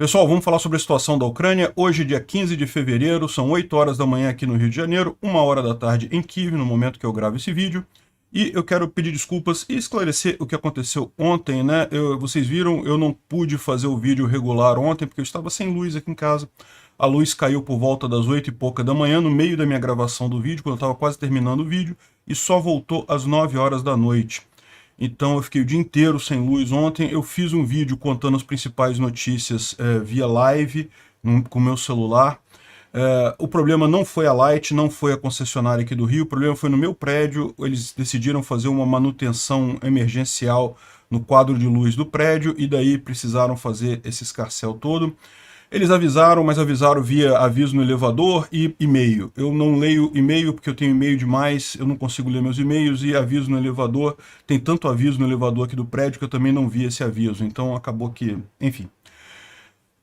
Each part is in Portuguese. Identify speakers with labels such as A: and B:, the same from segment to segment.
A: Pessoal, vamos falar sobre a situação da Ucrânia. Hoje, dia 15 de fevereiro, são 8 horas da manhã aqui no Rio de Janeiro, 1 hora da tarde em Kiev, no momento que eu gravo esse vídeo. E eu quero pedir desculpas e esclarecer o que aconteceu ontem, né? Vocês viram, eu não pude fazer o vídeo regular ontem, porque eu estava sem luz aqui em casa. A luz caiu por volta das 8 e pouca da manhã, no meio da minha gravação do vídeo, quando eu estava quase terminando o vídeo, e só voltou às 9 horas da noite. Então eu fiquei o dia inteiro sem luz ontem. Eu fiz um vídeo contando as principais notícias via live com o meu celular. O problema não foi a Light, não foi a concessionária aqui do Rio, o problema foi no meu prédio. Eles decidiram fazer uma manutenção emergencial no quadro de luz do prédio e daí precisaram fazer esse escarcéu todo. Eles avisaram, mas avisaram via aviso no elevador e e-mail. Eu não leio e-mail porque eu tenho e-mail demais, eu não consigo ler meus e-mails, e aviso no elevador, tem tanto aviso no elevador aqui do prédio que eu também não vi esse aviso, então acabou que, enfim.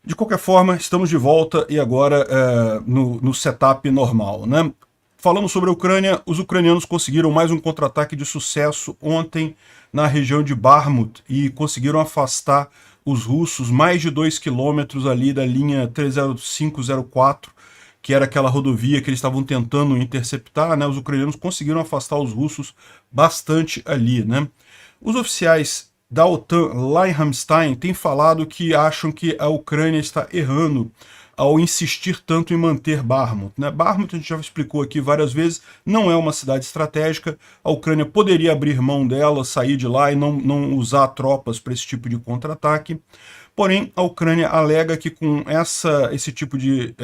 A: De qualquer forma, estamos de volta e agora no setup normal, né? Falando sobre a Ucrânia, os ucranianos conseguiram mais um contra-ataque de sucesso ontem na região de Bakhmut e conseguiram afastar os russos mais de 2 quilômetros ali da linha 30504, que era aquela rodovia que eles estavam tentando interceptar, né? Os ucranianos conseguiram afastar os russos bastante ali, né? Os oficiais da OTAN lá em Ramstein têm falado que acham que a Ucrânia está errando ao insistir tanto em manter Bakhmut, né? Bakhmut, a gente já explicou aqui várias vezes, não é uma cidade estratégica. A Ucrânia poderia abrir mão dela, sair de lá e não usar tropas para esse tipo de contra-ataque. Porém, a Ucrânia alega que com esse tipo de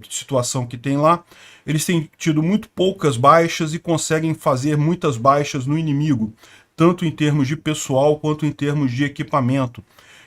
A: situação que tem lá, eles têm tido muito poucas baixas e conseguem fazer muitas baixas no inimigo, tanto em termos de pessoal quanto em termos de equipamento.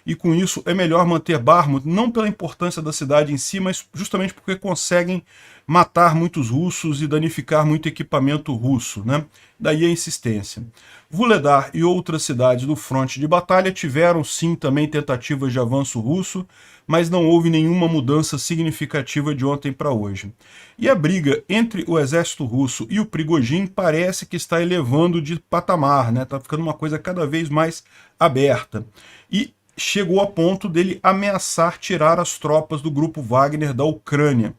A: E com isso é melhor manter Bakhmut, não pela importância da cidade em si, mas justamente porque conseguem matar muitos russos e danificar muito equipamento russo, né? Daí a insistência. Vuhledar e outras cidades do fronte de batalha tiveram sim também tentativas de avanço russo, mas não houve nenhuma mudança significativa de ontem para hoje. E a briga entre o exército russo e o Prigozhin parece que está elevando de patamar, né? Está ficando uma coisa cada vez mais aberta. E chegou a ponto dele ameaçar tirar as tropas do grupo Wagner da Ucrânia.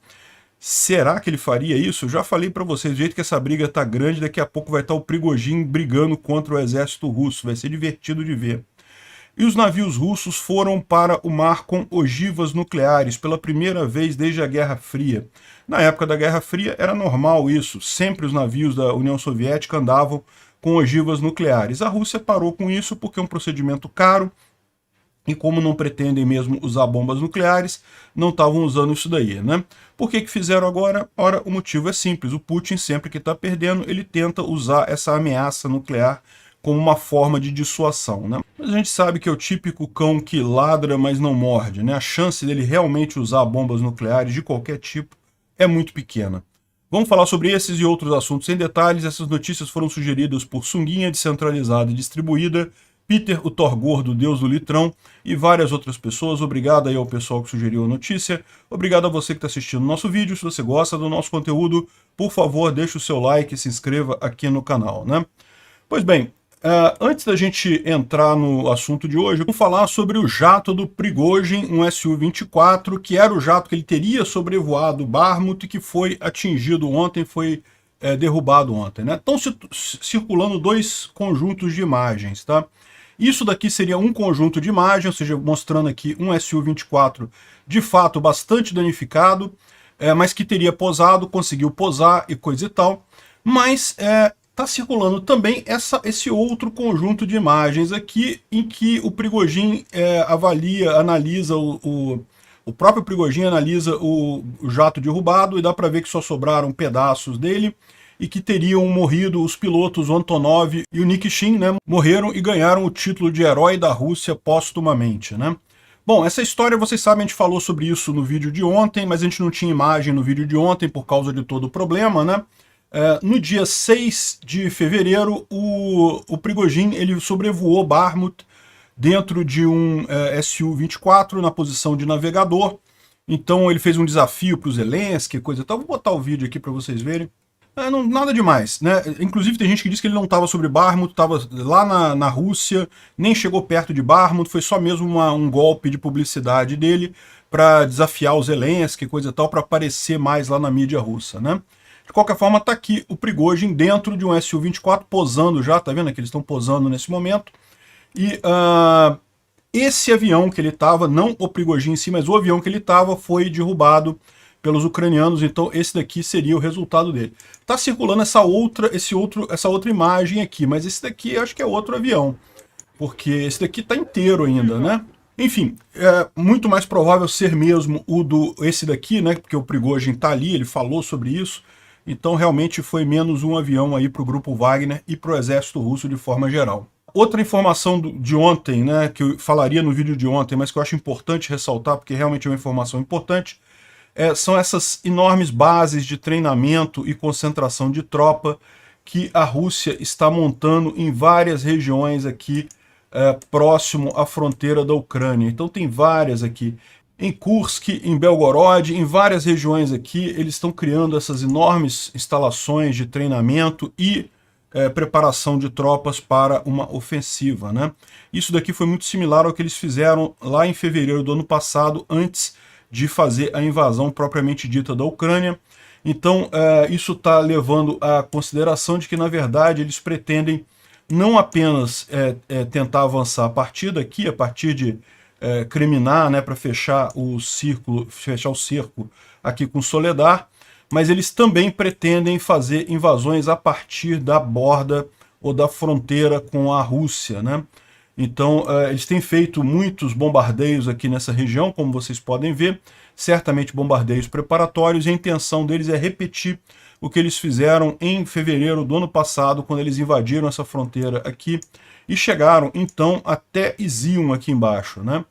A: Será que ele faria isso? Eu já falei para vocês, do jeito que essa briga está grande, daqui a pouco vai estar o Prigozhin brigando contra o exército russo. Vai ser divertido de ver. E os navios russos foram para o mar com ogivas nucleares pela primeira vez desde a Guerra Fria. Na época da Guerra Fria era normal isso, sempre os navios da União Soviética andavam com ogivas nucleares. A Rússia parou com isso porque é um procedimento caro, e como não pretendem mesmo usar bombas nucleares, não estavam usando isso daí, né? Por que fizeram agora? Ora, o motivo é simples. O Putin, sempre que está perdendo, ele tenta usar essa ameaça nuclear como uma forma de dissuasão, né? Mas a gente sabe que é o típico cão que ladra, mas não morde, né? A chance dele realmente usar bombas nucleares de qualquer tipo é muito pequena. Vamos falar sobre esses e outros assuntos em detalhes. Essas notícias foram sugeridas por Sunguinha Descentralizada e Distribuída, Peter, o Thor Gordo, Deus do Litrão, e várias outras pessoas. Obrigado aí ao pessoal que sugeriu a notícia. Obrigado a você que está assistindo o nosso vídeo. Se você gosta do nosso conteúdo, por favor, deixe o seu like e se inscreva aqui no canal, né? Pois bem, antes da gente entrar no assunto de hoje, vamos falar sobre o jato do Prigozhin, um Su-24, que era o jato que ele teria sobrevoado Bakhmut e que foi atingido ontem, foi derrubado ontem, né? Estão circulando dois conjuntos de imagens, tá? Isso daqui seria um conjunto de imagens, ou seja, mostrando aqui um Su-24 de fato bastante danificado, mas que teria posado, conseguiu posar e coisa e tal. Mas está circulando também esse outro conjunto de imagens aqui, em que o Prigozhin analisa o próprio Prigozhin analisa o jato derrubado e dá para ver que só sobraram pedaços dele e que teriam morrido os pilotos, o Antonov e o Nikishin, né? Morreram e ganharam o título de herói da Rússia póstumamente, né? Bom, essa história, vocês sabem, a gente falou sobre isso no vídeo de ontem, mas a gente não tinha imagem no vídeo de ontem por causa de todo o problema, né? No dia 6 de fevereiro, o Prigozhin ele sobrevoou Bakhmut dentro de um Su-24 na posição de navegador. Então ele fez um desafio para o Zelensky, coisa e tal. Vou botar o vídeo aqui para vocês verem. Nada demais, né? Inclusive tem gente que diz que ele não estava sobre Bakhmut, estava lá na Rússia, nem chegou perto de Bakhmut, foi só mesmo um golpe de publicidade dele para desafiar os Zelensky, coisa e tal, para aparecer mais lá na mídia russa, né? De qualquer forma, tá aqui o Prigozhin dentro de um Su-24, posando já, tá vendo que eles estão posando nesse momento. E esse avião que ele estava, não o Prigozhin em si, mas o avião que ele estava, foi derrubado pelos ucranianos, então esse daqui seria o resultado dele. Tá circulando essa outra imagem aqui, mas esse daqui eu acho que é outro avião, porque esse daqui tá inteiro ainda, né? Enfim, é muito mais provável ser mesmo esse daqui, né? Porque o Prigozhin tá ali, ele falou sobre isso, então realmente foi menos um avião aí para o grupo Wagner e para o exército russo de forma geral. Outra informação de ontem, né, que eu falaria no vídeo de ontem, mas que eu acho importante ressaltar, porque realmente é uma informação importante, são essas enormes bases de treinamento e concentração de tropa que a Rússia está montando em várias regiões aqui próximo à fronteira da Ucrânia. Então tem várias aqui. Em Kursk, em Belgorod, em várias regiões aqui, eles estão criando essas enormes instalações de treinamento e preparação de tropas para uma ofensiva, né? Isso daqui foi muito similar ao que eles fizeram lá em fevereiro do ano passado, antes de fazer a invasão propriamente dita da Ucrânia. Então, isso está levando à consideração de que, na verdade, eles pretendem não apenas tentar avançar a partir daqui, a partir de Kreminá, né, para fechar o cerco aqui com Soledar, mas eles também pretendem fazer invasões a partir da borda ou da fronteira com a Rússia, né? Então, eles têm feito muitos bombardeios aqui nessa região, como vocês podem ver, certamente bombardeios preparatórios, e a intenção deles é repetir o que eles fizeram em fevereiro do ano passado, quando eles invadiram essa fronteira aqui e chegaram, então, até Izium aqui embaixo, né?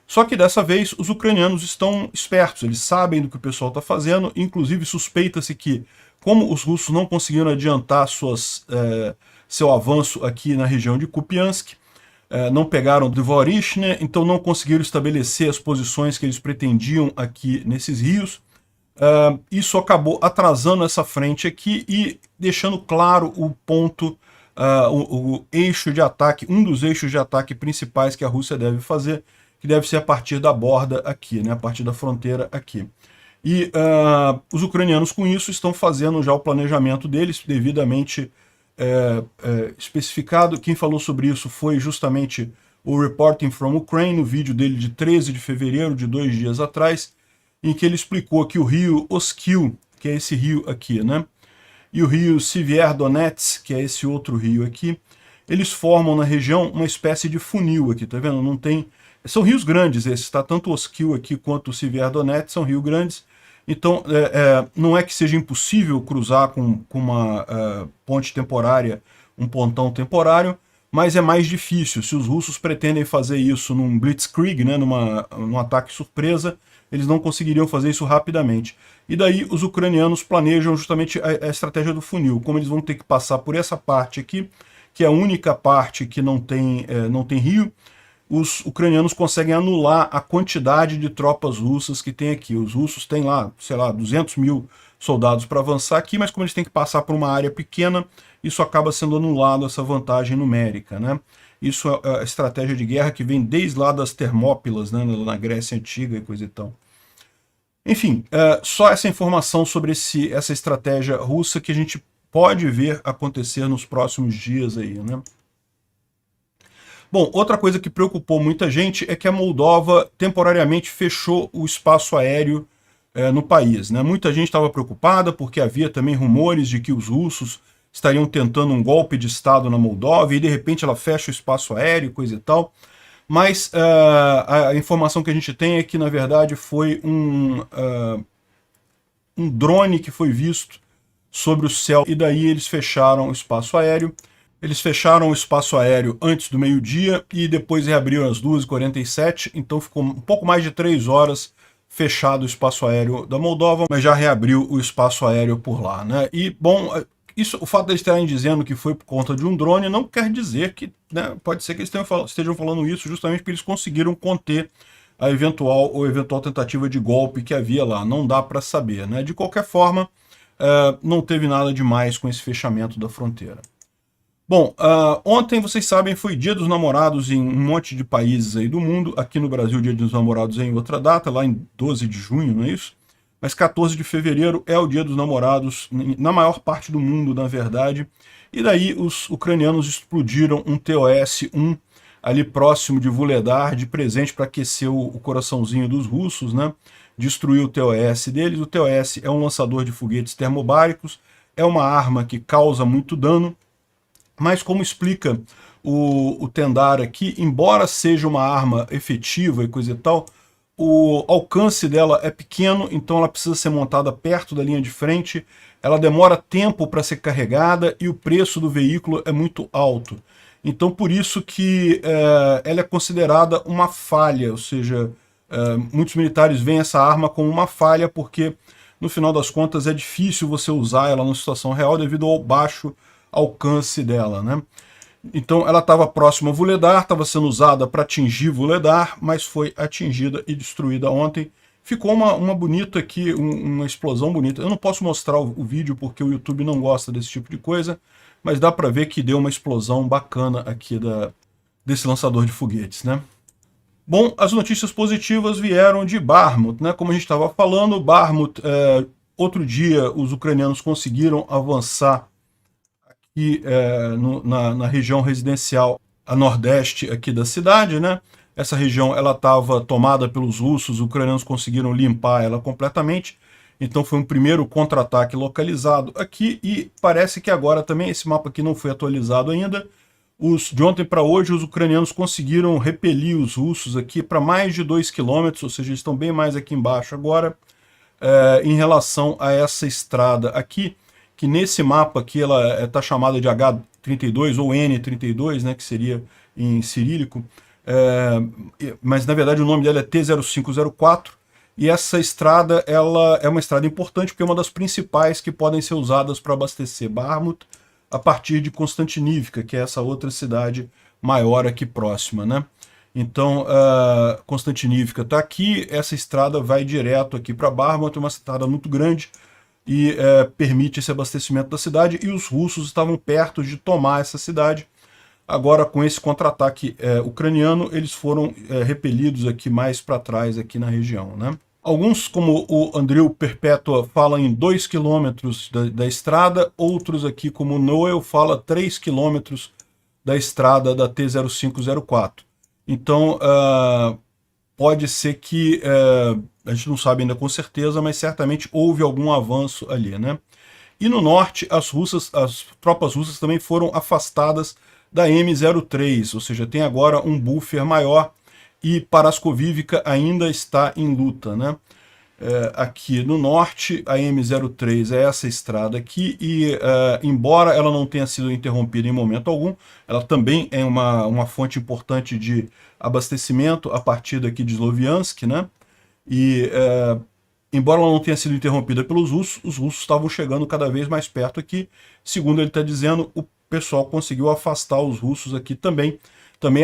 A: Só que dessa vez os ucranianos estão espertos, eles sabem do que o pessoal está fazendo, inclusive suspeita-se que, como os russos não conseguiram adiantar seu avanço aqui na região de Kupiansk, não pegaram Dvorishne, então não conseguiram estabelecer as posições que eles pretendiam aqui nesses rios. Isso acabou atrasando essa frente aqui e deixando claro o ponto, o eixo de ataque, um dos eixos de ataque principais que a Rússia deve fazer, que deve ser a partir da borda aqui, né, a partir da fronteira aqui. E os ucranianos com isso estão fazendo já o planejamento deles, devidamente especificado. Quem falou sobre isso foi justamente o Reporting from Ukraine, no vídeo dele de 13 de fevereiro, de 2 dias atrás, em que ele explicou que o rio Oskil, que é esse rio aqui, né, e o rio Sivierdonets, que é esse outro rio aqui, eles formam na região uma espécie de funil aqui, tá vendo? Não tem... São rios grandes esses, tá? Tanto o Oskil aqui quanto o Sivierdonets são rios grandes. Então, não é que seja impossível cruzar com uma ponte temporária, um pontão temporário, mas é mais difícil. Se os russos pretendem fazer isso num blitzkrieg, né, num ataque surpresa, eles não conseguiriam fazer isso rapidamente. E daí os ucranianos planejam justamente a estratégia do funil, como eles vão ter que passar por essa parte aqui, que é a única parte que não tem rio. Os ucranianos conseguem anular a quantidade de tropas russas que tem aqui. Os russos têm lá, sei lá, 200 mil soldados para avançar aqui, mas como eles têm que passar por uma área pequena, isso acaba sendo anulado, essa vantagem numérica, né? Isso é a estratégia de guerra que vem desde lá das Termópilas, né, na Grécia Antiga e coisa e tal. Enfim, só essa informação sobre essa estratégia russa que a gente pode ver acontecer nos próximos dias aí, né? Bom, outra coisa que preocupou muita gente é que a Moldova temporariamente fechou o espaço aéreo no país, né? Muita gente estava preocupada porque havia também rumores de que os russos estariam tentando um golpe de Estado na Moldova e de repente ela fecha o espaço aéreo, coisa e tal. Mas a informação que a gente tem é que, na verdade, foi um drone que foi visto sobre o céu e daí eles fecharam o espaço aéreo. Eles fecharam o espaço aéreo antes do meio-dia e depois reabriram às 2h47, então ficou um pouco mais de 3 horas fechado o espaço aéreo da Moldova, mas já reabriu o espaço aéreo por lá, né? E, bom, o fato de eles estarem dizendo que foi por conta de um drone não quer dizer que, né, pode ser que eles estejam falando isso justamente porque eles conseguiram conter a eventual tentativa de golpe que havia lá, não dá para saber, né? De qualquer forma, não teve nada demais com esse fechamento da fronteira. Bom, ontem, vocês sabem, foi Dia dos Namorados em um monte de países aí do mundo. Aqui no Brasil, o Dia dos Namorados é em outra data, lá em 12 de junho, não é isso? Mas 14 de fevereiro é o Dia dos Namorados, na maior parte do mundo, na verdade. E daí os ucranianos explodiram um TOS-1 ali próximo de Vuhledar, de presente para aquecer o coraçãozinho dos russos, né? Destruiu o TOS deles. O TOS é um lançador de foguetes termobáricos, é uma arma que causa muito dano, mas como explica o Tendar aqui, embora seja uma arma efetiva e coisa e tal, o alcance dela é pequeno, então ela precisa ser montada perto da linha de frente, ela demora tempo para ser carregada e o preço do veículo é muito alto. Então por isso que ela é considerada uma falha, ou seja, muitos militares veem essa arma como uma falha porque no final das contas é difícil você usar ela numa situação real devido ao baixo alcance dela, né? Então ela estava próxima a Vuhledar, estava sendo usada para atingir Vuhledar, mas foi atingida e destruída ontem. Ficou uma bonita aqui, uma explosão bonita. Eu não posso mostrar o vídeo porque o YouTube não gosta desse tipo de coisa, mas dá para ver que deu uma explosão bacana aqui desse lançador de foguetes, né? Bom, as notícias positivas vieram de Bakhmut, né? Como a gente estava falando, Bakhmut, outro dia os ucranianos conseguiram avançar aqui na região residencial a nordeste aqui da cidade, né? Essa região ela estava tomada pelos russos, os ucranianos conseguiram limpar ela completamente, então foi um primeiro contra-ataque localizado aqui e parece que agora também, esse mapa aqui não foi atualizado ainda, de ontem para hoje os ucranianos conseguiram repelir os russos aqui para mais de 2 quilômetros, ou seja, eles estão bem mais aqui embaixo agora, em relação a essa estrada aqui, que nesse mapa aqui ela está chamada de H32 ou N32, né, que seria em cirílico, mas na verdade o nome dela é T0504, e essa estrada ela é uma estrada importante porque é uma das principais que podem ser usadas para abastecer Bakhmut a partir de Konstantinivka, que é essa outra cidade maior aqui próxima, né? Então, Konstantinivka está aqui, essa estrada vai direto aqui para Bakhmut, é uma estrada muito grande, e permite esse abastecimento da cidade, e os russos estavam perto de tomar essa cidade. Agora, com esse contra-ataque ucraniano, eles foram repelidos aqui mais para trás, aqui na região, né? Alguns, como o Andriy Perpetua, falam em 2 quilômetros da estrada, outros aqui, como o Noel, fala 3 quilômetros da estrada da T0504. Então, pode ser que, a gente não sabe ainda com certeza, mas certamente houve algum avanço ali, né? E no norte, as tropas russas também foram afastadas da M03, ou seja, tem agora um buffer maior e Paraskovivka ainda está em luta, né? Aqui no norte, a M03 é essa estrada aqui e, embora ela não tenha sido interrompida em momento algum, ela também é uma fonte importante de abastecimento a partir daqui de Sloviansk, né? E, embora ela não tenha sido interrompida pelos russos, os russos estavam chegando cada vez mais perto aqui. Segundo ele está dizendo, o pessoal conseguiu afastar os russos aqui também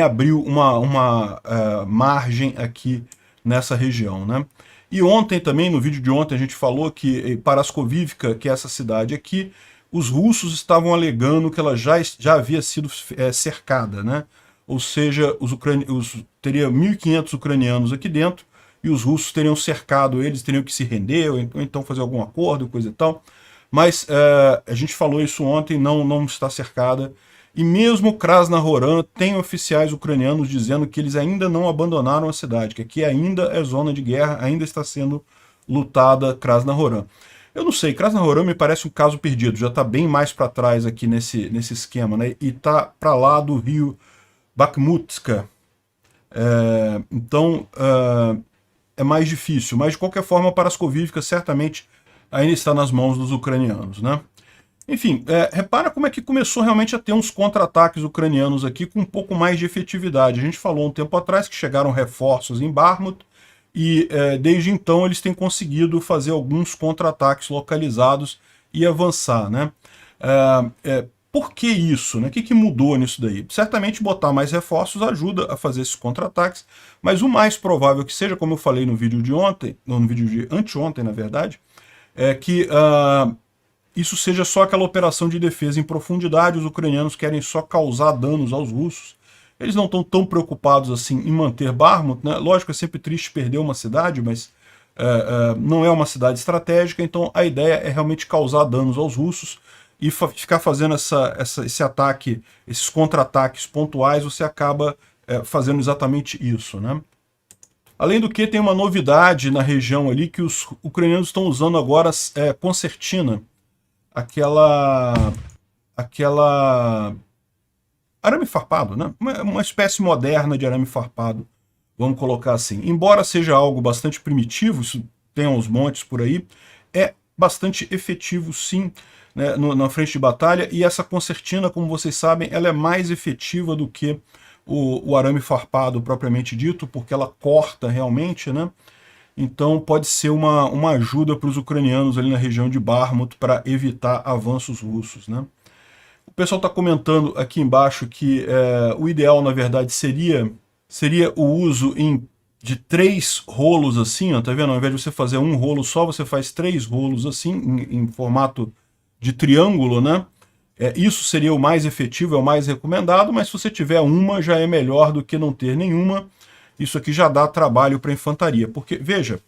A: abriu uma margem aqui nessa região, né? E ontem também, no vídeo de ontem, a gente falou que Paraskovivka, que é essa cidade aqui, os russos estavam alegando que ela já havia sido cercada, né? Ou seja, teria 1.500 ucranianos aqui dentro, e os russos teriam cercado eles, teriam que se render, ou então fazer algum acordo, coisa e tal. Mas a gente falou isso ontem, não está cercada. E mesmo Krasnohoran tem oficiais ucranianos dizendo que eles ainda não abandonaram a cidade, que aqui ainda é zona de guerra, ainda está sendo lutada Krasnohoran. Eu não sei, Krasnohoran me parece um caso perdido, já está bem mais para trás aqui nesse esquema, né? E está para lá do rio Bakhmutska. Então é mais difícil, mas de qualquer forma Paraskovivka certamente ainda está nas mãos dos ucranianos, né? Enfim, repara como é que começou realmente a ter uns contra-ataques ucranianos aqui com um pouco mais de efetividade. A gente falou um tempo atrás que chegaram reforços em Bakhmut e desde então eles têm conseguido fazer alguns contra-ataques localizados e avançar, né? Por que isso, né? O que mudou nisso daí? Certamente botar mais reforços ajuda a fazer esses contra-ataques, mas o mais provável que seja, como eu falei no vídeo de ontem, no vídeo de anteontem, na verdade, é que isso seja só aquela operação de defesa em profundidade, os ucranianos querem só causar danos aos russos. Eles não estão tão preocupados assim em manter Bakhmut, né? Lógico, é sempre triste perder uma cidade, mas não é uma cidade estratégica, então a ideia é realmente causar danos aos russos e ficar fazendo esse ataque, esses contra-ataques pontuais, você acaba fazendo exatamente isso, né? Além do que, tem uma novidade na região ali, que os ucranianos estão usando agora concertina, aquela arame farpado, né? Uma espécie moderna de arame farpado, vamos colocar assim. Embora seja algo bastante primitivo, isso tem aos montes por aí, é bastante efetivo sim, né, na frente de batalha, e essa concertina, como vocês sabem, ela é mais efetiva do que o arame farpado propriamente dito, porque ela corta realmente, né? Então pode ser uma ajuda para os ucranianos ali na região de Bakhmut para evitar avanços russos, né? O pessoal está comentando aqui embaixo que o ideal, na verdade, seria o uso de 3 rolos assim, ó, tá vendo? Ao invés de você fazer um rolo só, você faz 3 rolos assim, em formato de triângulo, né? Isso seria o mais efetivo, é o mais recomendado, mas se você tiver uma, já é melhor do que não ter nenhuma. Isso aqui já dá trabalho para a infantaria, porque, veja,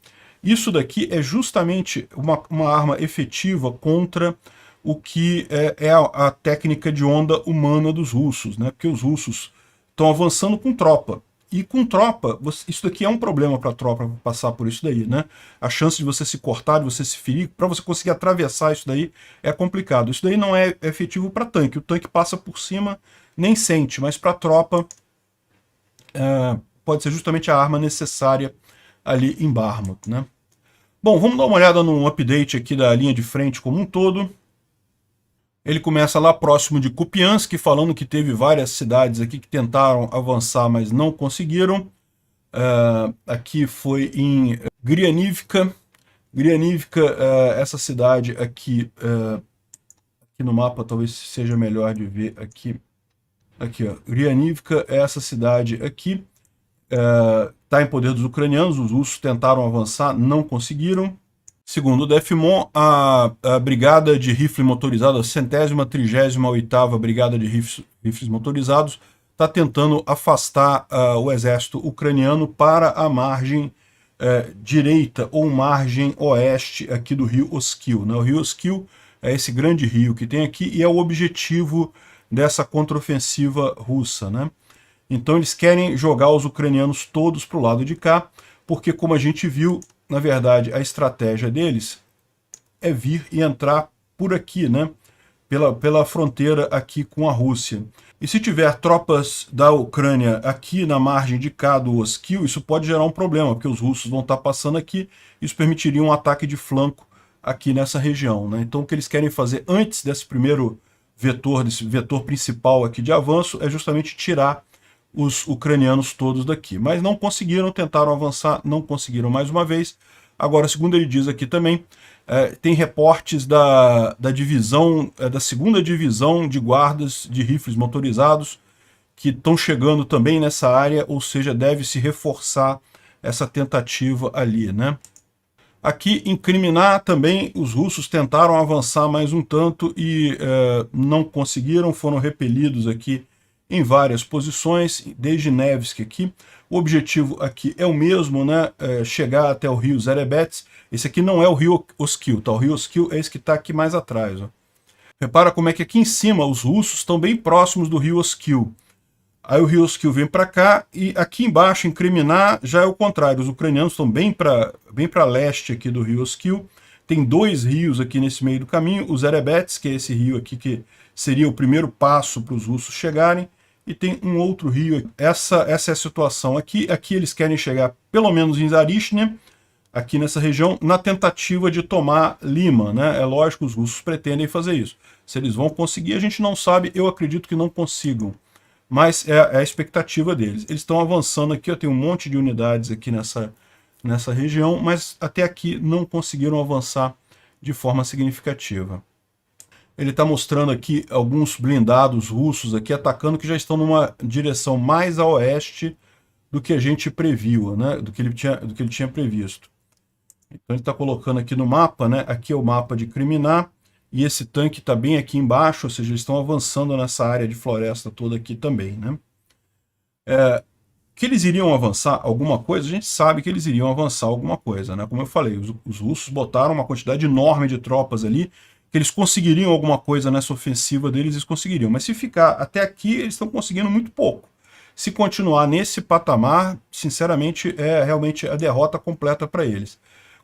A: isso daqui é justamente uma arma efetiva contra o que é a técnica de onda humana dos russos, né? Porque os russos estão avançando com tropa. E com tropa, isso daqui é um problema para a tropa passar por isso daí, né? A chance de você se cortar, de você se ferir, para você conseguir atravessar isso daí é complicado. Isso daí não é efetivo para tanque. O tanque passa por cima, nem sente, mas para a tropa pode ser justamente a arma necessária ali em Bakhmut, né? Bom, vamos dar uma olhada num update aqui da linha de frente como um todo. Ele começa lá próximo de Kupiansk, falando que teve várias cidades aqui que tentaram avançar, mas não conseguiram. Aqui foi em Grianivka. Grianivka, essa cidade aqui, aqui no mapa talvez seja melhor de ver aqui. Aqui, ó. Grianivka é essa cidade aqui. Está em poder dos ucranianos, os russos tentaram avançar, não conseguiram. Segundo o DEFMON, a Brigada de Rifle Motorizado, a 138ª Brigada de Rifles Motorizados, está tentando afastar o exército ucraniano para a margem direita ou margem oeste aqui do rio Oskil, né? O rio Oskil é esse grande rio que tem aqui e é o objetivo dessa contraofensiva russa, né? Então eles querem jogar os ucranianos todos para o lado de cá, porque como a gente viu, na verdade, a estratégia deles é vir e entrar por aqui, né? Pela fronteira aqui com a Rússia. E se tiver tropas da Ucrânia aqui na margem de cá do Oskil, isso pode gerar um problema, porque os russos vão estar passando aqui, isso permitiria um ataque de flanco aqui nessa região, né? Então o que eles querem fazer antes desse primeiro vetor, desse vetor principal aqui de avanço, é justamente tirar os ucranianos todos daqui. Mas não conseguiram, tentaram avançar, não conseguiram mais uma vez. Agora, segundo ele diz aqui também, tem reportes da divisão, da 2ª divisão de guardas de rifles motorizados que estão chegando também nessa área, ou seja, deve se reforçar essa tentativa ali, né? Aqui, incriminar também, os russos tentaram avançar mais um tanto e não conseguiram, foram repelidos aqui em várias posições, desde Nevsk aqui. O objetivo aqui é o mesmo, né? Chegar até o rio Zerebets. Esse aqui não é o rio Oskil, tá? O rio Oskil é esse que está aqui mais atrás, ó. Repara como é que aqui em cima os russos estão bem próximos do rio Oskil. Aí o rio Oskil vem para cá e aqui embaixo, em Kriminá, já é o contrário. Os ucranianos estão bem para leste aqui do rio Oskil. Tem 2 rios aqui nesse meio do caminho. O Zerebets, que é esse rio aqui que seria o primeiro passo para os russos chegarem. E tem um outro rio. Essa é a situação aqui. Aqui eles querem chegar pelo menos em Zarishnya, aqui nessa região, na tentativa de tomar Lima, né? É lógico, os russos pretendem fazer isso. Se eles vão conseguir, a gente não sabe. Eu acredito que não consigam. Mas é a expectativa deles. Eles estão avançando aqui, tem um monte de unidades aqui nessa região, mas até aqui não conseguiram avançar de forma significativa. Ele está mostrando aqui alguns blindados russos aqui atacando, que já estão numa direção mais a oeste do que a gente previu, né? do que ele tinha previsto. Então ele está colocando aqui no mapa, né? Aqui é o mapa de Kriminá, e esse tanque está bem aqui embaixo, ou seja, eles estão avançando nessa área de floresta toda aqui também, né? Que eles iriam avançar alguma coisa, a gente sabe que eles iriam avançar alguma coisa, né? Como eu falei, os russos botaram uma quantidade enorme de tropas ali, que eles conseguiriam alguma coisa nessa ofensiva deles, eles conseguiriam. Mas se ficar até aqui, eles estão conseguindo muito pouco. Se continuar nesse patamar, sinceramente, é realmente a derrota completa para eles.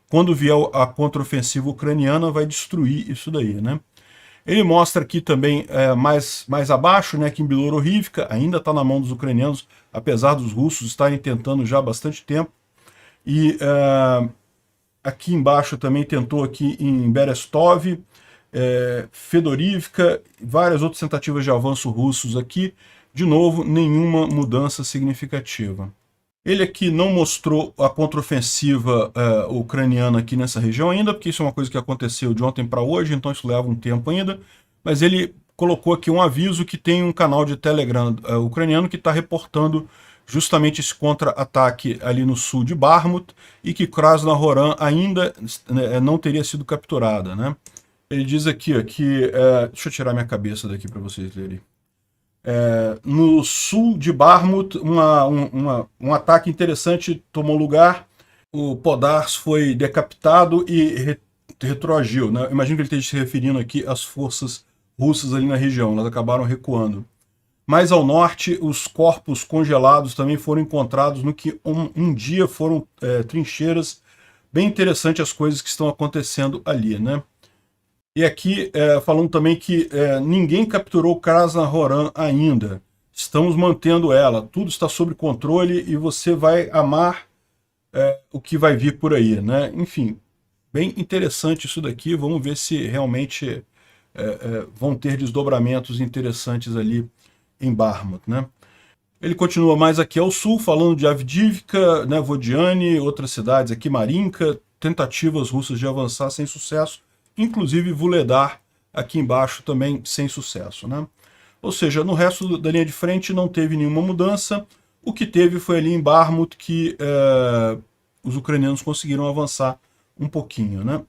A: Quando vier a contraofensiva ucraniana, vai destruir isso daí, né? Ele mostra aqui também, mais abaixo, né, que em Bilororivka ainda está na mão dos ucranianos, apesar dos russos estarem tentando já há bastante tempo. E aqui embaixo também tentou aqui em Berestov, Fedorivka, várias outras tentativas de avanço russos aqui. De novo, nenhuma mudança significativa. Ele aqui não mostrou a contraofensiva ucraniana aqui nessa região ainda, porque isso é uma coisa que aconteceu de ontem para hoje, então isso leva um tempo ainda. Mas ele colocou aqui um aviso que tem um canal de Telegram ucraniano que está reportando justamente esse contra-ataque ali no sul de Bakhmut e que Krasnohoran ainda não teria sido capturada, né? Ele diz aqui ó, que... deixa eu tirar minha cabeça daqui para vocês lerem. No sul de Bakhmut, um ataque interessante tomou lugar. O Podars foi decapitado e retroagiu, né? Imagino que ele esteja se referindo aqui às forças russas ali na região, elas acabaram recuando. Mais ao norte, os corpos congelados também foram encontrados no que um dia foram trincheiras. Bem interessante as coisas que estão acontecendo ali, né? E aqui, falando também que ninguém capturou Krasnohoran ainda. Estamos mantendo ela. Tudo está sob controle e você vai amar o que vai vir por aí, né? Enfim, bem interessante isso daqui. Vamos ver se realmente vão ter desdobramentos interessantes ali em Bakhmut, né? Ele continua mais aqui ao sul, falando de Avdiivka, né, Vodiane, outras cidades aqui, Marinka, tentativas russas de avançar sem sucesso. Inclusive Vuhledar aqui embaixo também sem sucesso, né? Ou seja, no resto da linha de frente não teve nenhuma mudança. O que teve foi ali em Bakhmut que os ucranianos conseguiram avançar um pouquinho, né?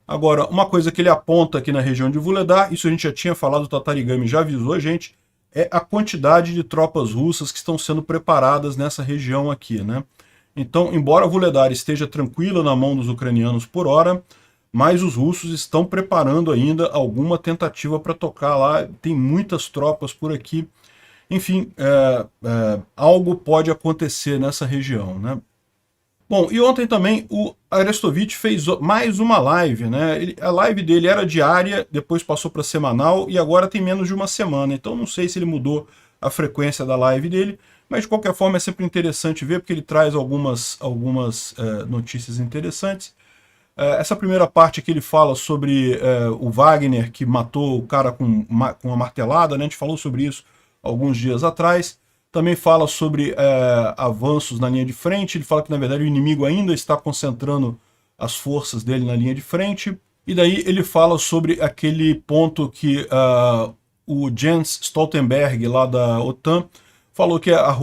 A: Agora, uma coisa que ele aponta aqui na região de Vuhledar, isso a gente já tinha falado, o Tatarigami já avisou a gente, é a quantidade de tropas russas que estão sendo preparadas nessa região aqui, né? Então, embora Vuhledar esteja tranquila na mão dos ucranianos por hora, mas os russos estão preparando ainda alguma tentativa para tocar lá, tem muitas tropas por aqui. Enfim, algo pode acontecer nessa região, né? Bom, e ontem também o Arestovich fez mais uma live, né? A live dele era diária, depois passou para semanal e agora tem menos de uma semana. Então não sei se ele mudou a frequência da live dele, mas de qualquer forma é sempre interessante ver, porque ele traz algumas notícias interessantes. Essa primeira parte que ele fala sobre o Wagner, que matou o cara com uma martelada, né? A gente falou sobre isso alguns dias atrás. Também fala sobre avanços na linha de frente. Ele fala que, na verdade, o inimigo ainda está concentrando as forças dele na linha de frente. E daí ele fala sobre aquele ponto que o Jens Stoltenberg, lá da OTAN, falou que a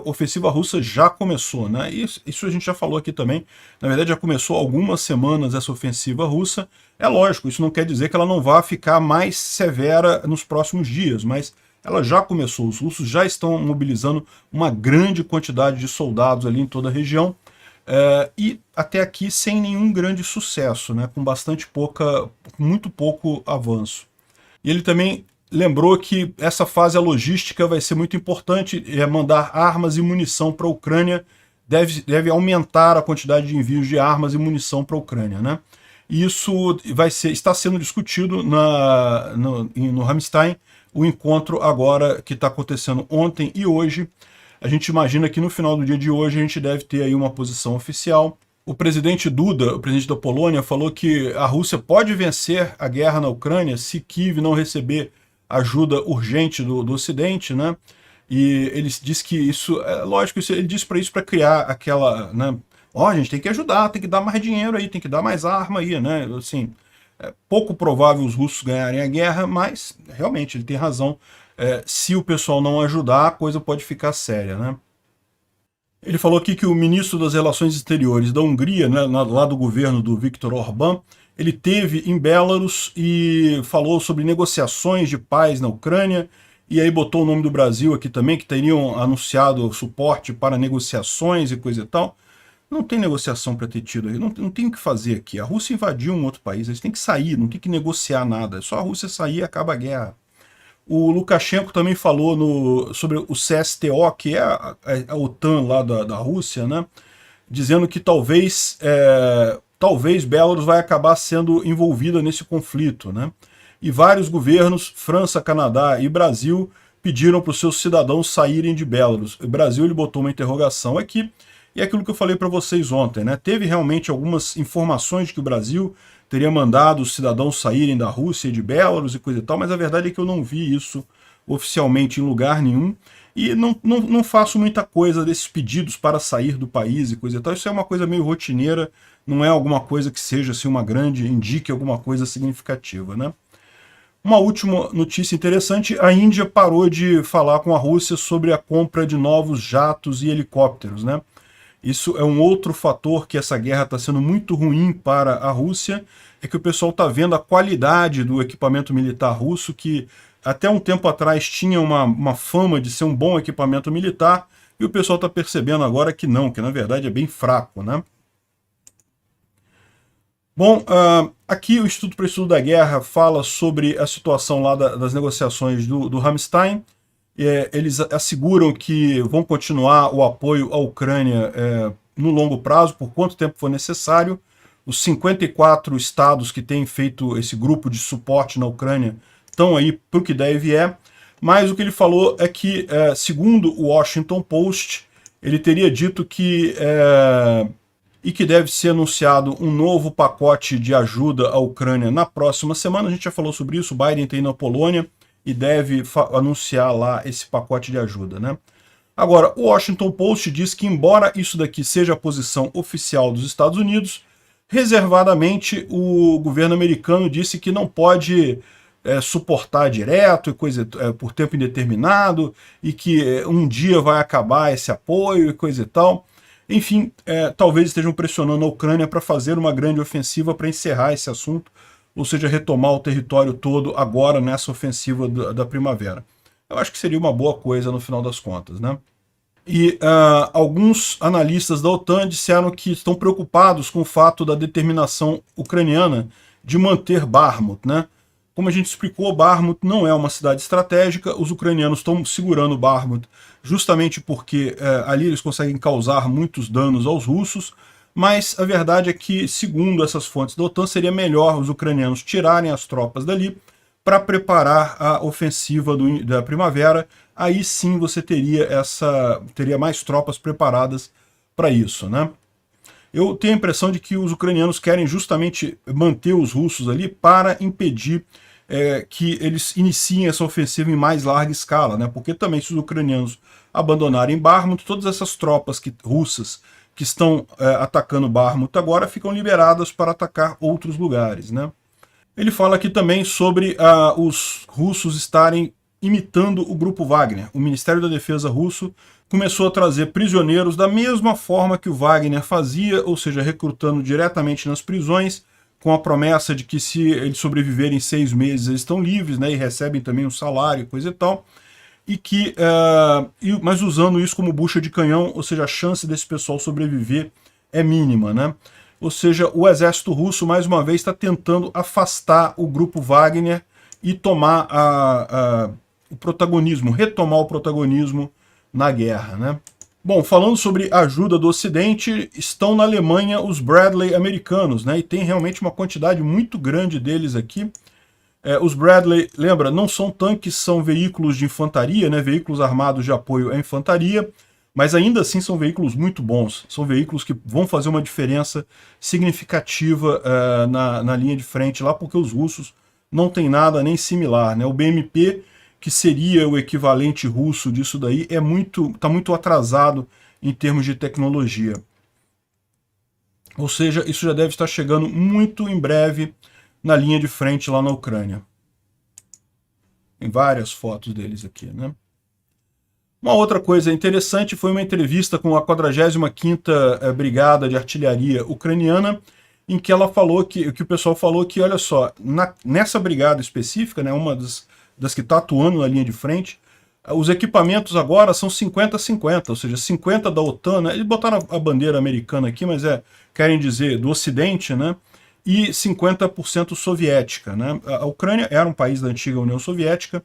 A: ofensiva russa já começou, né? Isso a gente já falou aqui também. Na verdade, já começou há algumas semanas essa ofensiva russa. É lógico, isso não quer dizer que ela não vá ficar mais severa nos próximos dias, mas ela já começou. Os russos já estão mobilizando uma grande quantidade de soldados ali em toda a região. E até aqui sem nenhum grande sucesso, né? Com muito pouco avanço. E ele também lembrou que essa fase logística vai ser muito importante, mandar armas e munição para a Ucrânia, deve aumentar a quantidade de envios de armas e munição para a Ucrânia, né? E isso está sendo discutido no Ramstein, o encontro agora que está acontecendo ontem e hoje. A gente imagina que no final do dia de hoje a gente deve ter aí uma posição oficial. O presidente Duda, o presidente da Polônia, falou que a Rússia pode vencer a guerra na Ucrânia se Kiev não receber ajuda urgente do Ocidente, né? E ele disse que isso, lógico, ele disse para isso para criar aquela, né? A gente tem que ajudar, tem que dar mais dinheiro aí, tem que dar mais arma aí, né? Assim, é pouco provável os russos ganharem a guerra, mas realmente ele tem razão. Se o pessoal não ajudar, a coisa pode ficar séria, né? Ele falou aqui que o ministro das Relações Exteriores da Hungria, né, lá do governo do Viktor Orbán, ele teve em Belarus e falou sobre negociações de paz na Ucrânia, e aí botou o nome do Brasil aqui também, que teriam anunciado suporte para negociações e coisa e tal. Não tem negociação para ter tido aí, não tem o que fazer aqui. A Rússia invadiu um outro país, eles têm que sair, não tem que negociar nada. É só a Rússia sair e acaba a guerra. O Lukashenko também falou sobre o CSTO, que é a OTAN lá da Rússia, né? Dizendo que talvez Belarus vai acabar sendo envolvida nesse conflito, né? E vários governos, França, Canadá e Brasil, pediram para os seus cidadãos saírem de Belarus. O Brasil ele botou uma interrogação aqui, e é aquilo que eu falei para vocês ontem, né? Teve realmente algumas informações de que o Brasil teria mandado os cidadãos saírem da Rússia e de Belarus e coisa e tal, mas a verdade é que eu não vi isso oficialmente em lugar nenhum, e não faço muita coisa desses pedidos para sair do país e coisa e tal. Isso é uma coisa meio rotineira, não é alguma coisa que seja assim, uma grande, indique alguma coisa significativa, né? Uma última notícia interessante, a Índia parou de falar com a Rússia sobre a compra de novos jatos e helicópteros, né? Isso é um outro fator que essa guerra está sendo muito ruim para a Rússia, é que o pessoal está vendo a qualidade do equipamento militar russo, que até um tempo atrás tinha uma fama de ser um bom equipamento militar, e o pessoal está percebendo agora que não, que na verdade é bem fraco, né? Bom, aqui o Instituto para o Estudo da Guerra fala sobre a situação lá das negociações do Ramstein. Eles asseguram que vão continuar o apoio à Ucrânia no longo prazo, por quanto tempo for necessário. Os 54 estados que têm feito esse grupo de suporte na Ucrânia estão aí para o que der e vier. Mas o que ele falou é que, segundo o Washington Post, ele teria dito que deve ser anunciado um novo pacote de ajuda à Ucrânia na próxima semana. A gente já falou sobre isso, o Biden tem ido na Polônia e deve anunciar lá esse pacote de ajuda, né? Agora, o Washington Post diz que, embora isso daqui seja a posição oficial dos Estados Unidos, reservadamente o governo americano disse que não pode suportar direto e coisa por tempo indeterminado, e que um dia vai acabar esse apoio e coisa e tal. Enfim, talvez estejam pressionando a Ucrânia para fazer uma grande ofensiva para encerrar esse assunto, ou seja, retomar o território todo agora nessa ofensiva da primavera. Eu acho que seria uma boa coisa no final das contas, né? E alguns analistas da OTAN disseram que estão preocupados com o fato da determinação ucraniana de manter Bakhmut, né? Como a gente explicou, Bakhmut não é uma cidade estratégica, os ucranianos estão segurando Bakhmut justamente porque ali eles conseguem causar muitos danos aos russos, mas a verdade é que, segundo essas fontes da OTAN, seria melhor os ucranianos tirarem as tropas dali para preparar a ofensiva da primavera. Aí sim você teria mais tropas preparadas para isso, né? Eu tenho a impressão de que os ucranianos querem justamente manter os russos ali para impedir que eles iniciem essa ofensiva em mais larga escala, né? Porque também, se os ucranianos abandonarem Bakhmut, todas essas tropas russas que estão atacando Bakhmut agora ficam liberadas para atacar outros lugares, né? Ele fala aqui também sobre os russos estarem imitando o grupo Wagner. O Ministério da Defesa russo começou a trazer prisioneiros da mesma forma que o Wagner fazia, ou seja, recrutando diretamente nas prisões, com a promessa de que se eles sobreviverem 6 meses eles estão livres, né, e recebem também um salário, coisa e tal, mas usando isso como bucha de canhão, ou seja, a chance desse pessoal sobreviver é mínima, né? Ou seja, o exército russo, mais uma vez, está tentando afastar o grupo Wagner e tomar o protagonismo, retomar o protagonismo na guerra, né? Bom, falando sobre ajuda do Ocidente, estão na Alemanha os Bradley americanos, né? E tem realmente uma quantidade muito grande deles aqui. Os Bradley, lembra, não são tanques, são veículos de infantaria, né? Veículos armados de apoio à infantaria, mas ainda assim são veículos muito bons. São veículos que vão fazer uma diferença significativa na linha de frente lá, porque os russos não têm nada nem similar, né? O BMP, que seria o equivalente russo disso daí, está muito atrasado em termos de tecnologia. Ou seja, isso já deve estar chegando muito em breve na linha de frente lá na Ucrânia. Tem várias fotos deles aqui, né? Uma outra coisa interessante foi uma entrevista com a 45ª Brigada de Artilharia Ucraniana, em que ela falou que o pessoal falou que, olha só, nessa brigada específica, né, uma das que está atuando na linha de frente, os equipamentos agora são 50-50, ou seja, 50 da OTAN, né, eles botaram a bandeira americana aqui, mas querem dizer do Ocidente, né, e 50% soviética, né. A Ucrânia era um país da antiga União Soviética,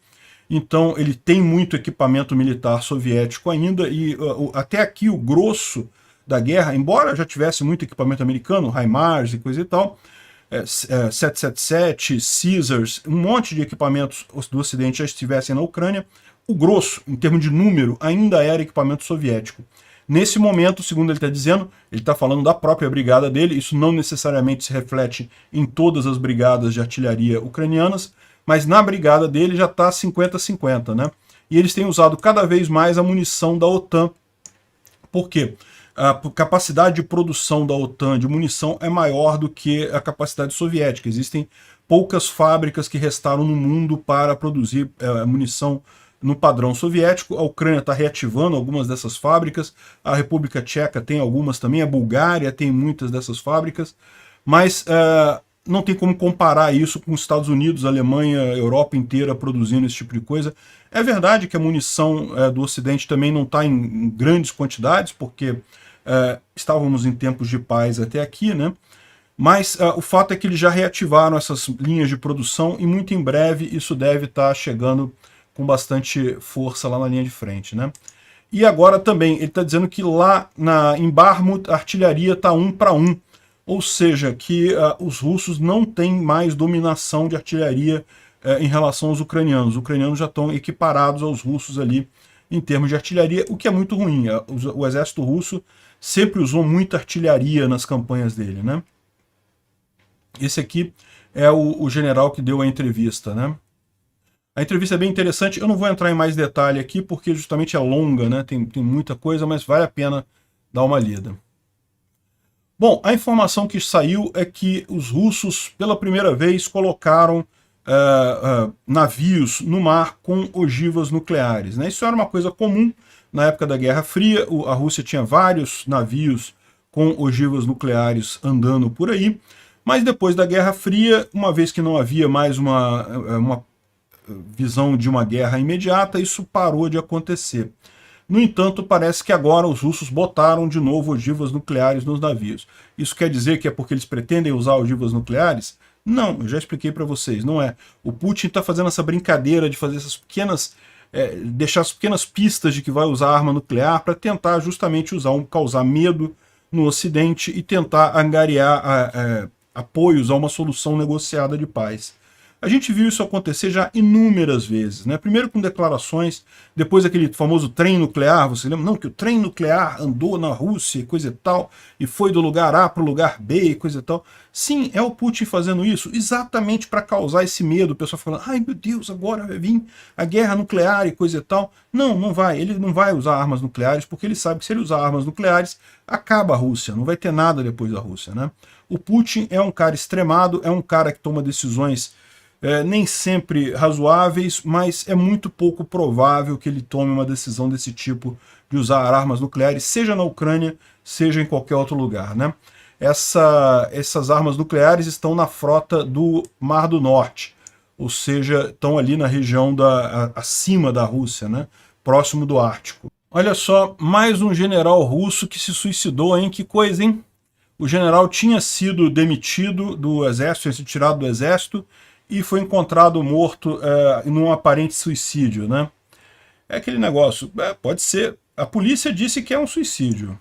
A: então ele tem muito equipamento militar soviético ainda, e até aqui o grosso da guerra, embora já tivesse muito equipamento americano, HIMARS e coisa e tal, 777, Caesars, um monte de equipamentos do Ocidente já estivessem na Ucrânia, o grosso, em termos de número, ainda era equipamento soviético. Nesse momento, segundo ele está dizendo, ele está falando da própria brigada dele, isso não necessariamente se reflete em todas as brigadas de artilharia ucranianas, mas na brigada dele já está 50-50, né? E eles têm usado cada vez mais a munição da OTAN. Por quê? A capacidade de produção da OTAN de munição é maior do que a capacidade soviética. Existem poucas fábricas que restaram no mundo para produzir munição no padrão soviético. A Ucrânia está reativando algumas dessas fábricas, a República Tcheca tem algumas também, a Bulgária tem muitas dessas fábricas, mas não tem como comparar isso com os Estados Unidos, a Alemanha, a Europa inteira produzindo esse tipo de coisa. É verdade que a munição do Ocidente também não está em grandes quantidades, porque estávamos em tempos de paz até aqui, né? Mas o fato é que eles já reativaram essas linhas de produção e muito em breve isso deve estar chegando com bastante força lá na linha de frente, né? E agora também, ele está dizendo que lá em Bakhmut a artilharia está 1 para 1, ou seja, que os russos não têm mais dominação de artilharia em relação aos ucranianos. Os ucranianos já estão equiparados aos russos ali em termos de artilharia, o que é muito ruim. O exército russo sempre usou muita artilharia nas campanhas dele, né? Esse aqui é o general que deu a entrevista, né? A entrevista é bem interessante, eu não vou entrar em mais detalhe aqui, porque justamente é longa, né? Tem muita coisa, mas vale a pena dar uma lida. Bom, a informação que saiu é que os russos, pela primeira vez, colocaram navios no mar com ogivas nucleares, né? Isso era uma coisa comum na época da Guerra Fria, a Rússia tinha vários navios com ogivas nucleares andando por aí, mas depois da Guerra Fria, uma vez que não havia mais uma visão de uma guerra imediata, isso parou de acontecer. No entanto, parece que agora os russos botaram de novo ogivas nucleares nos navios. Isso quer dizer que é porque eles pretendem usar ogivas nucleares? Não, eu já expliquei para vocês, não é. O Putin está fazendo essa brincadeira de fazer essas pequenas... deixar as pequenas pistas de que vai usar arma nuclear para tentar justamente causar medo no Ocidente e tentar angariar apoios a uma solução negociada de paz. A gente viu isso acontecer já inúmeras vezes, né? Primeiro com declarações, depois aquele famoso trem nuclear, você lembra? Não, que o trem nuclear andou na Rússia e coisa e tal, e foi do lugar A para o lugar B e coisa e tal. Sim, é o Putin fazendo isso exatamente para causar esse medo, o pessoal falando, ai meu Deus, agora vai vir a guerra nuclear e coisa e tal. Não, não vai, ele não vai usar armas nucleares, porque ele sabe que se ele usar armas nucleares, acaba a Rússia, não vai ter nada depois da Rússia, né? O Putin é um cara extremado, é um cara que toma decisões nem sempre razoáveis, mas é muito pouco provável que ele tome uma decisão desse tipo de usar armas nucleares, seja na Ucrânia, seja em qualquer outro lugar, né? Essas armas nucleares estão na frota do Mar do Norte, ou seja, estão ali na região acima da Rússia, né? Próximo do Ártico. Olha só, mais um general russo que se suicidou, hein? Que coisa, hein? O general tinha sido demitido do exército, tinha sido tirado do exército, e foi encontrado morto num aparente suicídio, né? É aquele negócio, pode ser, a polícia disse que é um suicídio,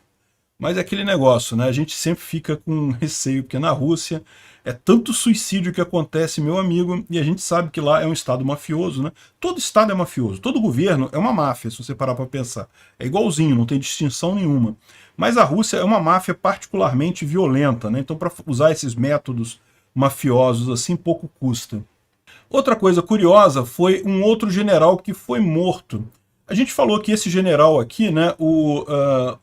A: mas é aquele negócio, né? A gente sempre fica com receio, porque na Rússia é tanto suicídio que acontece, meu amigo, e a gente sabe que lá é um estado mafioso, né? Todo estado é mafioso, todo governo é uma máfia, se você parar para pensar. É igualzinho, não tem distinção nenhuma. Mas a Rússia é uma máfia particularmente violenta, né? Então para usar esses métodos mafiosos assim pouco custa. Outra coisa curiosa foi um outro general que foi morto. A gente falou que esse general aqui, né, o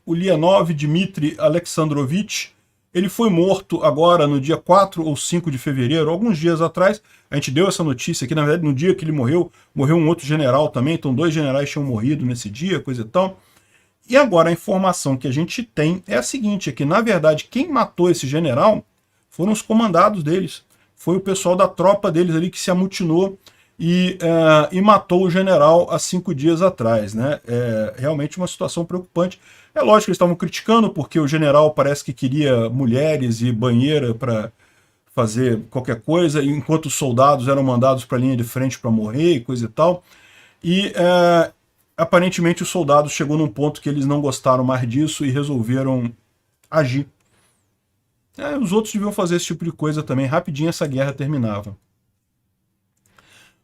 A: Leonov Dmitry Alexandrovich, ele foi morto agora no dia 4 ou 5 de fevereiro, alguns dias atrás. A gente deu essa notícia aqui, na verdade, no dia que ele morreu um outro general também, então 2 generais tinham morrido nesse dia, coisa e tal. E agora a informação que a gente tem é a seguinte, é que na verdade quem matou esse general foram os comandados deles. Foi o pessoal da tropa deles ali que se amutinou e matou o general há 5 dias atrás, né? É realmente uma situação preocupante. É lógico que eles estavam criticando porque o general parece que queria mulheres e banheira para fazer qualquer coisa, enquanto os soldados eram mandados para a linha de frente para morrer e coisa e tal. E aparentemente os soldados chegou num ponto que eles não gostaram mais disso e resolveram agir. Os outros deviam fazer esse tipo de coisa também, rapidinho essa guerra terminava.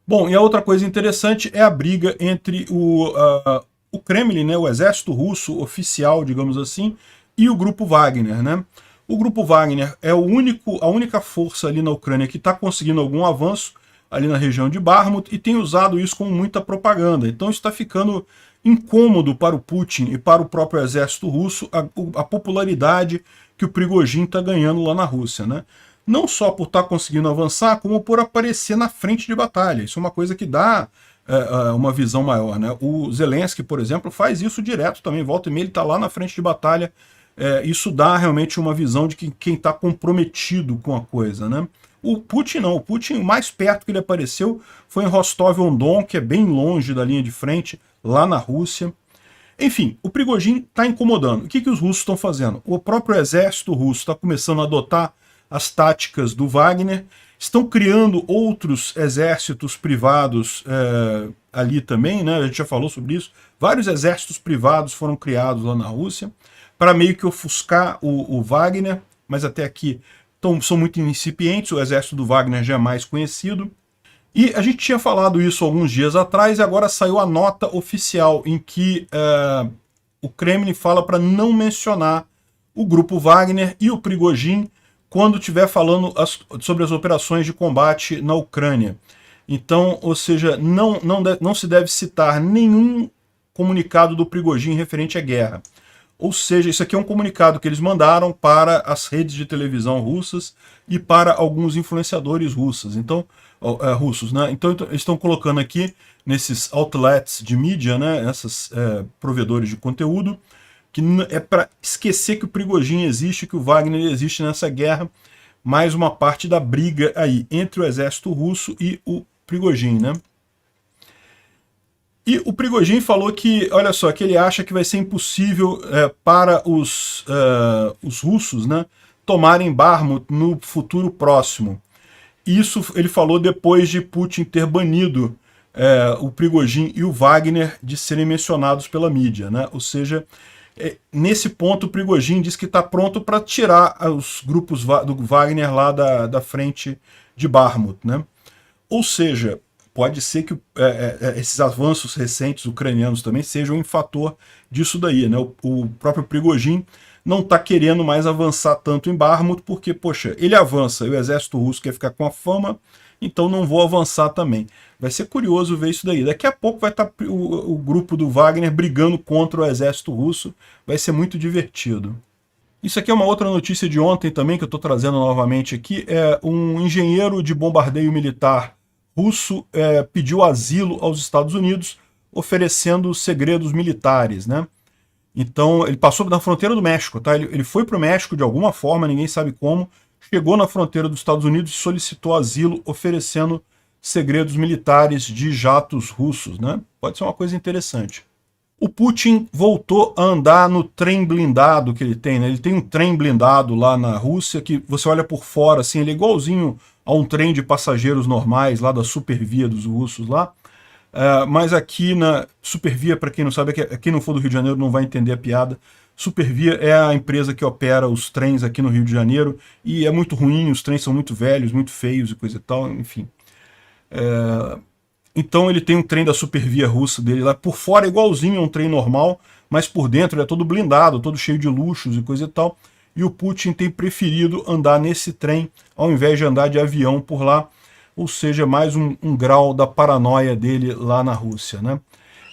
A: Bom, e a outra coisa interessante é a briga entre o Kremlin, né, o exército russo oficial, digamos assim, e o grupo Wagner, né? O grupo Wagner é a única força ali na Ucrânia que está conseguindo algum avanço ali na região de Bakhmut e tem usado isso com muita propaganda. Então está ficando incômodo para o Putin e para o próprio exército russo a popularidade que o Prigozhin está ganhando lá na Rússia, né? Não só por estar conseguindo avançar, como por aparecer na frente de batalha. Isso é uma coisa que dá uma visão maior, né? O Zelensky, por exemplo, faz isso direto também. Volta e meia ele está lá na frente de batalha. Isso dá realmente uma visão de quem está comprometido com a coisa, né? O Putin não. O Putin, o mais perto que ele apareceu foi em Rostov-on-Don, que é bem longe da linha de frente, lá na Rússia. Enfim, o Prigozhin está incomodando. O que os russos estão fazendo? O próprio exército russo está começando a adotar as táticas do Wagner, estão criando outros exércitos privados ali também, né? A gente já falou sobre isso. Vários exércitos privados foram criados lá na Rússia para meio que ofuscar o Wagner, mas até aqui são muito incipientes, o exército do Wagner já é mais conhecido. E a gente tinha falado isso alguns dias atrás e agora saiu a nota oficial em que o Kremlin fala para não mencionar o grupo Wagner e o Prigozhin quando estiver falando sobre as operações de combate na Ucrânia. Então, ou seja, não se deve citar nenhum comunicado do Prigozhin referente à guerra. Ou seja, isso aqui é um comunicado que eles mandaram para as redes de televisão russas e para alguns influenciadores russos. Então, né? Então eles estão colocando aqui nesses outlets de mídia, né? Esses provedores de conteúdo, que é para esquecer que o Prigozhin existe, que o Wagner existe nessa guerra, mais uma parte da briga aí entre o exército russo e o Prigozhin, né? E o Prigozhin falou que, olha só, que ele acha que vai ser impossível para os russos, né, tomarem Bakhmut no futuro próximo. Isso ele falou depois de Putin ter banido o Prigozhin e o Wagner de serem mencionados pela mídia, né? Ou seja, nesse ponto o Prigozhin diz que está pronto para tirar os grupos do Wagner lá da frente de Bakhmut, né? Ou seja, pode ser que esses avanços recentes ucranianos também sejam um fator disso daí, né? O próprio Prigozhin não está querendo mais avançar tanto em Bakhmut, porque, poxa, ele avança e o exército russo quer ficar com a fama, então não vou avançar também. Vai ser curioso ver isso daí. Daqui a pouco vai estar o grupo do Wagner brigando contra o exército russo, vai ser muito divertido. Isso aqui é uma outra notícia de ontem também, que eu estou trazendo novamente aqui, é um engenheiro de bombardeio militar russo pediu asilo aos Estados Unidos, oferecendo segredos militares, né? Então, ele passou na fronteira do México, tá? Ele foi para o México de alguma forma, ninguém sabe como, chegou na fronteira dos Estados Unidos e solicitou asilo, oferecendo segredos militares de jatos russos, né? Pode ser uma coisa interessante. O Putin voltou a andar no trem blindado que ele tem, né? Ele tem um trem blindado lá na Rússia, que você olha por fora, assim, ele é igualzinho a um trem de passageiros normais lá da Supervia dos russos lá. Mas aqui na Supervia, para quem não sabe, quem não for do Rio de Janeiro não vai entender a piada. Supervia é a empresa que opera os trens aqui no Rio de Janeiro e é muito ruim, os trens são muito velhos, muito feios e coisa e tal, enfim. Então ele tem um trem da Supervia russa dele lá, por fora é igualzinho a um trem normal, mas por dentro ele é todo blindado, todo cheio de luxos e coisa e tal. E o Putin tem preferido andar nesse trem ao invés de andar de avião por lá, ou seja, mais um grau da paranoia dele lá na Rússia, né?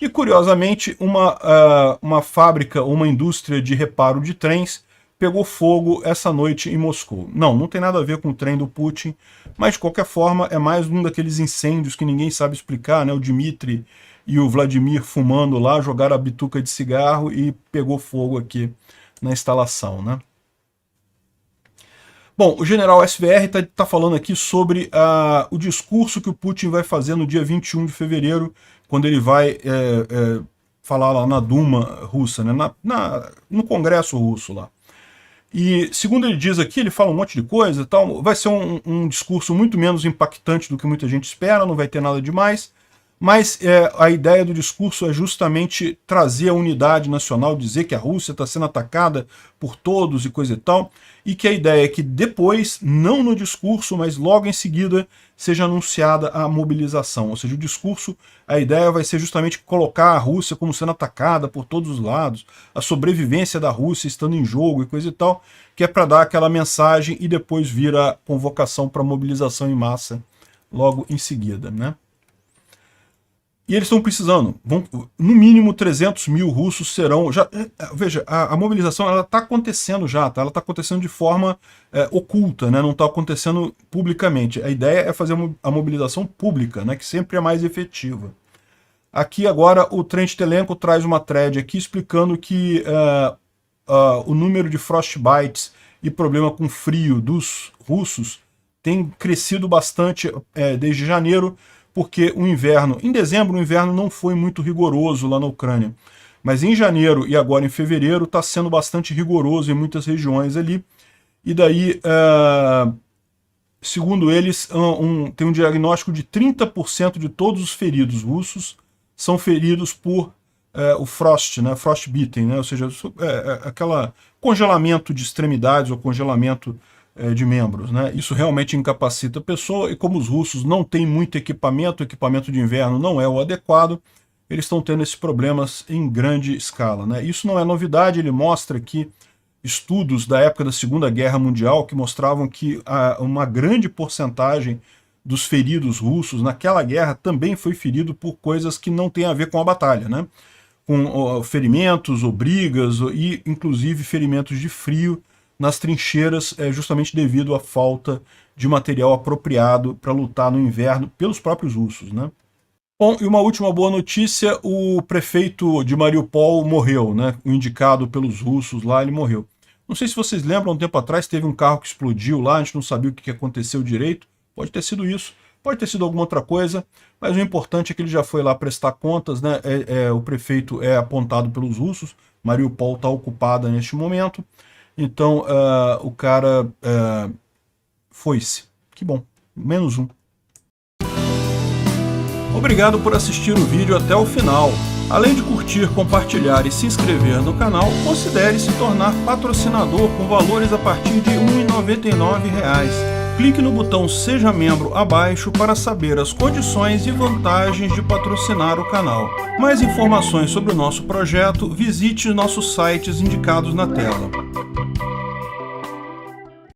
A: E curiosamente, uma fábrica, uma indústria de reparo de trens pegou fogo essa noite em Moscou. Não tem nada a ver com o trem do Putin, mas de qualquer forma é mais um daqueles incêndios que ninguém sabe explicar, né? O Dmitry e o Vladimir fumando lá, jogaram a bituca de cigarro e pegou fogo aqui na instalação, né? Bom, o general SVR está falando aqui sobre o discurso que o Putin vai fazer no dia 21 de fevereiro, quando ele vai falar lá na Duma russa, né, no Congresso russo lá. E, segundo ele diz aqui, ele fala um monte de coisa e tal, vai ser um discurso muito menos impactante do que muita gente espera, não vai ter nada demais, mas a ideia do discurso é justamente trazer a unidade nacional, dizer que a Rússia está sendo atacada por todos e coisa e tal, e que a ideia é que depois, não no discurso, mas logo em seguida, seja anunciada a mobilização. Ou seja, o discurso, a ideia vai ser justamente colocar a Rússia como sendo atacada por todos os lados, a sobrevivência da Rússia estando em jogo e coisa e tal, que é para dar aquela mensagem e depois vir a convocação para mobilização em massa logo em seguida, né? E eles estão precisando, no mínimo 300 mil russos serão... veja, a mobilização está acontecendo já, tá? Ela está acontecendo de forma oculta, né? Não está acontecendo publicamente. A ideia é fazer a mobilização pública, né? Que sempre é mais efetiva. Aqui agora o Trent Telenko traz uma thread aqui explicando que o número de frostbites e problema com frio dos russos tem crescido bastante desde janeiro, porque o inverno, em dezembro o inverno não foi muito rigoroso lá na Ucrânia, mas em janeiro e agora em fevereiro está sendo bastante rigoroso em muitas regiões ali, e daí, segundo eles, tem um diagnóstico de 30% de todos os feridos russos são feridos por o frost, né, frostbitten, né, ou seja, aquele congelamento de extremidades ou congelamento de membros, né? Isso realmente incapacita a pessoa, e como os russos não têm muito equipamento, o equipamento de inverno não é o adequado, eles estão tendo esses problemas em grande escala, né? Isso não é novidade, ele mostra aqui estudos da época da Segunda Guerra Mundial que mostravam que uma grande porcentagem dos feridos russos naquela guerra também foi ferido por coisas que não têm a ver com a batalha, né? Com ferimentos ou brigas, e inclusive ferimentos de frio nas trincheiras, justamente devido à falta de material apropriado para lutar no inverno pelos próprios russos, né? Bom, e uma última boa notícia, o prefeito de Mariupol morreu, né? O indicado pelos russos lá, ele morreu. Não sei se vocês lembram, um tempo atrás teve um carro que explodiu lá, a gente não sabia o que aconteceu direito, pode ter sido isso, pode ter sido alguma outra coisa, mas o importante é que ele já foi lá prestar contas, né? O prefeito é apontado pelos russos, Mariupol está ocupada neste momento, então o cara foi-se. Que bom, menos um. Obrigado por assistir o vídeo até o final. Além de curtir, compartilhar e se inscrever no canal, considere se tornar patrocinador com valores a partir de R$ 1,99. Clique no botão Seja Membro abaixo para saber as condições e vantagens de patrocinar o canal. Mais informações sobre o nosso projeto, visite nossos sites indicados na tela.